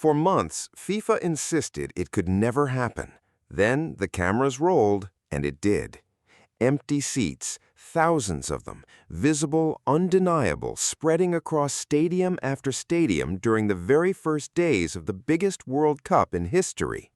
For months, FIFA insisted it could never happen. Then the cameras rolled, and it did. Empty seats, thousands of them, visible, undeniable, spreading across stadium after stadium during the very first days of the biggest World Cup in history.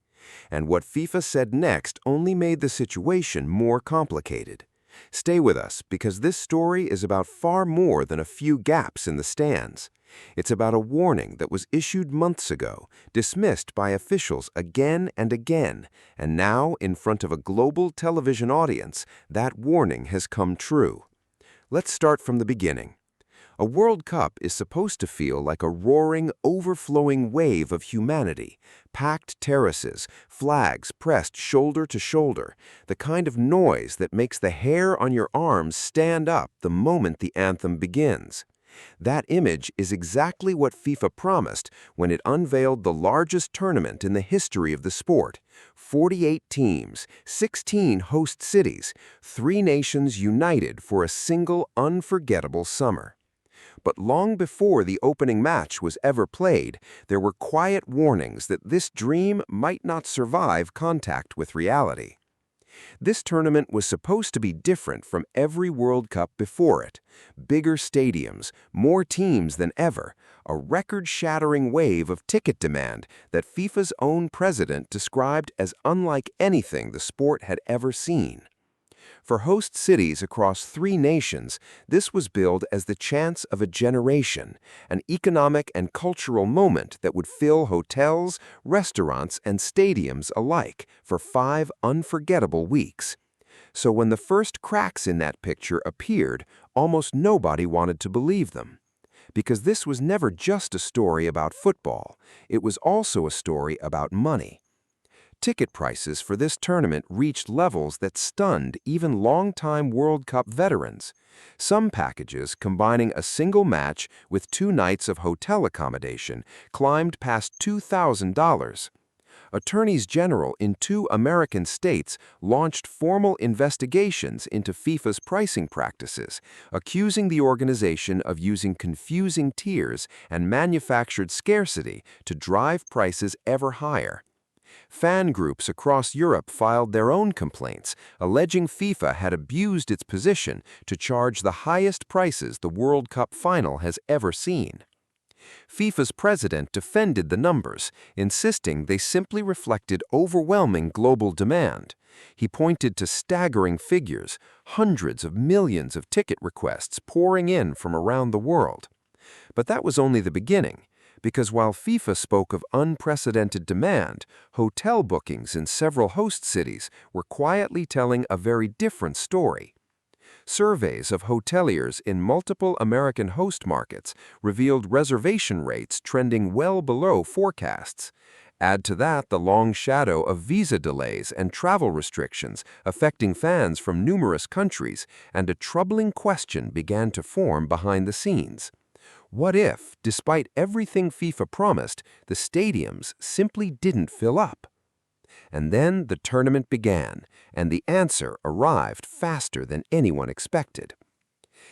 And what FIFA said next only made the situation more complicated. Stay with us, because this story is about far more than a few gaps in the stands. It's about a warning that was issued months ago, dismissed by officials again and again, and now, in front of a global television audience, that warning has come true. Let's start from the beginning. A World Cup is supposed to feel like a roaring, overflowing wave of humanity, packed terraces, flags pressed shoulder to shoulder, the kind of noise that makes the hair on your arms stand up the moment the anthem begins. That image is exactly what FIFA promised when it unveiled the largest tournament in the history of the sport. 48 teams, 16 host cities, 3 nations united for a single unforgettable summer. But long before the opening match was ever played, there were quiet warnings that this dream might not survive contact with reality. This tournament was supposed to be different from every World Cup before it. Bigger stadiums, more teams than ever, a record-shattering wave of ticket demand that FIFA's own president described as unlike anything the sport had ever seen. For host cities across 3 nations, this was billed as the chance of a generation, an economic and cultural moment that would fill hotels, restaurants, and stadiums alike for 5 unforgettable weeks. So when the first cracks in that picture appeared, almost nobody wanted to believe them. Because this was never just a story about football, it was also a story about money. Ticket prices for this tournament reached levels that stunned even longtime World Cup veterans. Some packages, combining a single match with 2 nights of hotel accommodation, climbed past $2,000. Attorneys general in 2 American states launched formal investigations into FIFA's pricing practices, accusing the organization of using confusing tiers and manufactured scarcity to drive prices ever higher. Fan groups across Europe filed their own complaints, alleging FIFA had abused its position to charge the highest prices the World Cup final has ever seen. FIFA's president defended the numbers, insisting they simply reflected overwhelming global demand. He pointed to staggering figures, hundreds of millions of ticket requests pouring in from around the world. But that was only the beginning. Because while FIFA spoke of unprecedented demand, hotel bookings in several host cities were quietly telling a very different story. Surveys of hoteliers in multiple American host markets revealed reservation rates trending well below forecasts. Add to that the long shadow of visa delays and travel restrictions affecting fans from numerous countries, and a troubling question began to form behind the scenes. What if, despite everything FIFA promised, the stadiums simply didn't fill up? And then the tournament began, and the answer arrived faster than anyone expected.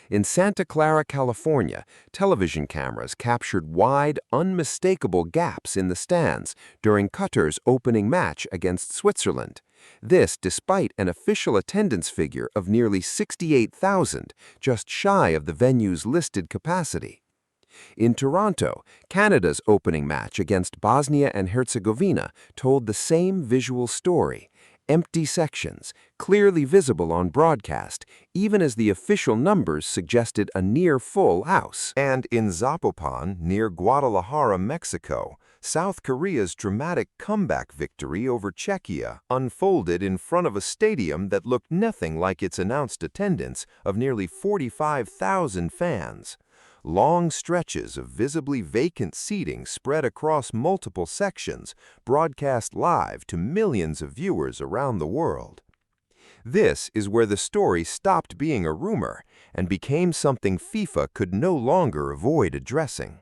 In Santa Clara, California, television cameras captured wide, unmistakable gaps in the stands during Qatar's opening match against Switzerland. This despite an official attendance figure of nearly 68,000, just shy of the venue's listed capacity. In Toronto, Canada's opening match against Bosnia and Herzegovina told the same visual story. Empty sections, clearly visible on broadcast, even as the official numbers suggested a near-full house. And in Zapopan, near Guadalajara, Mexico, South Korea's dramatic comeback victory over Czechia unfolded in front of a stadium that looked nothing like its announced attendance of nearly 45,000 fans. Long stretches of visibly vacant seating spread across multiple sections, broadcast live to millions of viewers around the world. This is where the story stopped being a rumor and became something FIFA could no longer avoid addressing.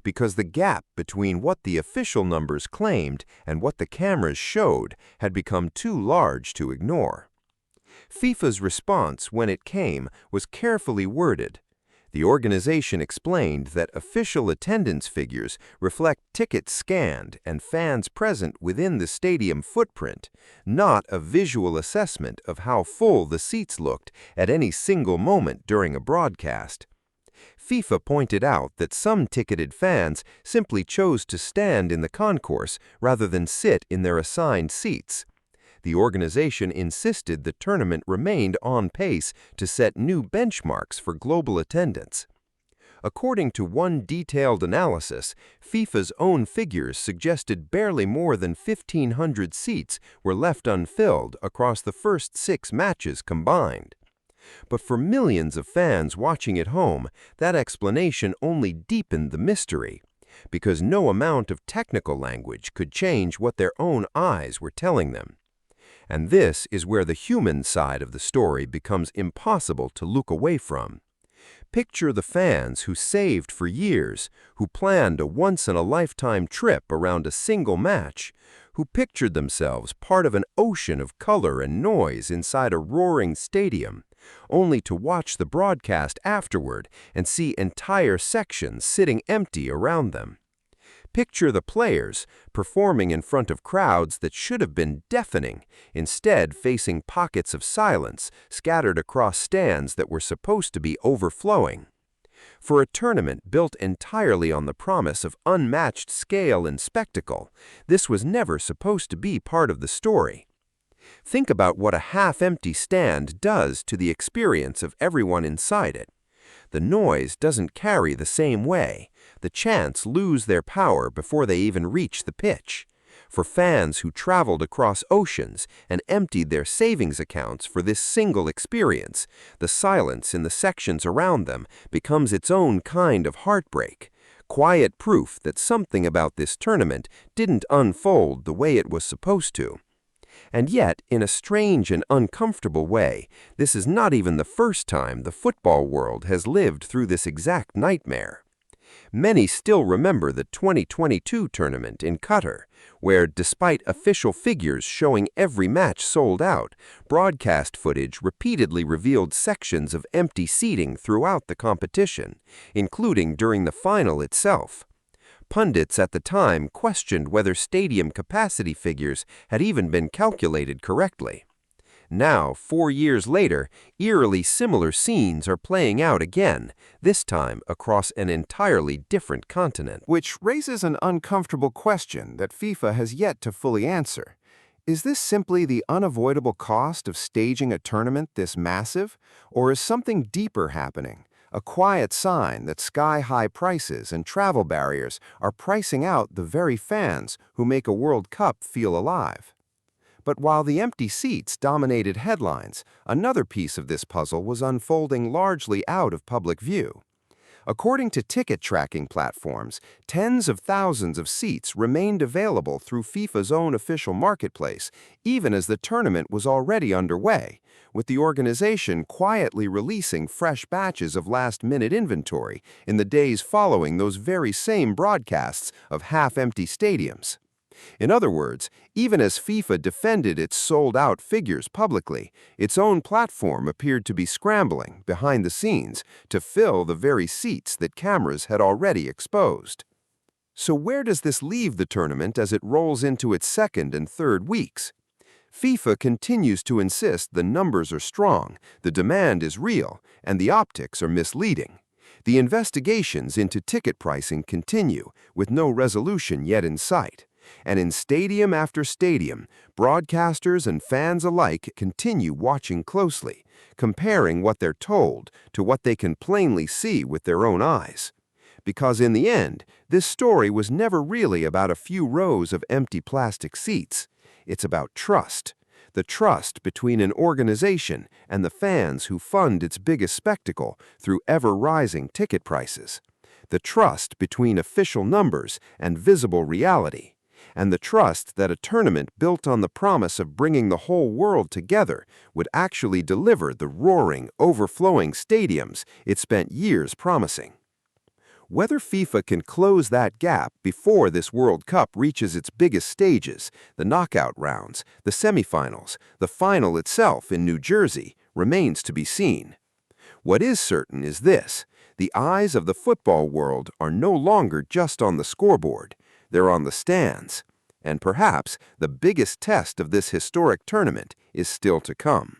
Because the gap between what the official numbers claimed and what the cameras showed had become too large to ignore. FIFA's response, when it came, was carefully worded. The organization explained that official attendance figures reflect tickets scanned and fans present within the stadium footprint, not a visual assessment of how full the seats looked at any single moment during a broadcast. FIFA pointed out that some ticketed fans simply chose to stand in the concourse rather than sit in their assigned seats. The organization insisted the tournament remained on pace to set new benchmarks for global attendance. According to one detailed analysis, FIFA's own figures suggested barely more than 1,500 seats were left unfilled across the first 6 matches combined. But for millions of fans watching at home, that explanation only deepened the mystery, because no amount of technical language could change what their own eyes were telling them. And this is where the human side of the story becomes impossible to look away from. Picture the fans who saved for years, who planned a once-in-a-lifetime trip around a single match, who pictured themselves part of an ocean of color and noise inside a roaring stadium, only to watch the broadcast afterward and see entire sections sitting empty around them. Picture the players performing in front of crowds that should have been deafening, instead facing pockets of silence scattered across stands that were supposed to be overflowing. For a tournament built entirely on the promise of unmatched scale and spectacle, this was never supposed to be part of the story. Think about what a half-empty stand does to the experience of everyone inside it. The noise doesn't carry the same way. The chants lose their power before they even reach the pitch. For fans who traveled across oceans and emptied their savings accounts for this single experience, the silence in the sections around them becomes its own kind of heartbreak, quiet proof that something about this tournament didn't unfold the way it was supposed to. And yet, in a strange and uncomfortable way, this is not even the first time the football world has lived through this exact nightmare. Many still remember the 2022 tournament in Qatar, where, despite official figures showing every match sold out, broadcast footage repeatedly revealed sections of empty seating throughout the competition, including during the final itself. Pundits at the time questioned whether stadium capacity figures had even been calculated correctly. Now, 4 years later, eerily similar scenes are playing out again, this time across an entirely different continent. Which raises an uncomfortable question that FIFA has yet to fully answer. Is this simply the unavoidable cost of staging a tournament this massive, or is something deeper happening? A quiet sign that sky-high prices and travel barriers are pricing out the very fans who make a World Cup feel alive. But while the empty seats dominated headlines, another piece of this puzzle was unfolding largely out of public view. According to ticket tracking platforms, tens of thousands of seats remained available through FIFA's own official marketplace, even as the tournament was already underway, with the organization quietly releasing fresh batches of last-minute inventory in the days following those very same broadcasts of half-empty stadiums. In other words, even as FIFA defended its sold-out figures publicly, its own platform appeared to be scrambling behind the scenes to fill the very seats that cameras had already exposed. So where does this leave the tournament as it rolls into its second and third weeks? FIFA continues to insist the numbers are strong, the demand is real, and the optics are misleading. The investigations into ticket pricing continue, with no resolution yet in sight. And in stadium after stadium, broadcasters and fans alike continue watching closely, comparing what they're told to what they can plainly see with their own eyes. Because in the end, this story was never really about a few rows of empty plastic seats. It's about trust. The trust between an organization and the fans who fund its biggest spectacle through ever-rising ticket prices. The trust between official numbers and visible reality. And the trust that a tournament built on the promise of bringing the whole world together would actually deliver the roaring, overflowing stadiums it spent years promising. Whether FIFA can close that gap before this World Cup reaches its biggest stages, the knockout rounds, the semifinals, the final itself in New Jersey, remains to be seen. What is certain is this: The eyes of the football world are no longer just on the scoreboard. They're on the stands. And perhaps the biggest test of this historic tournament is still to come.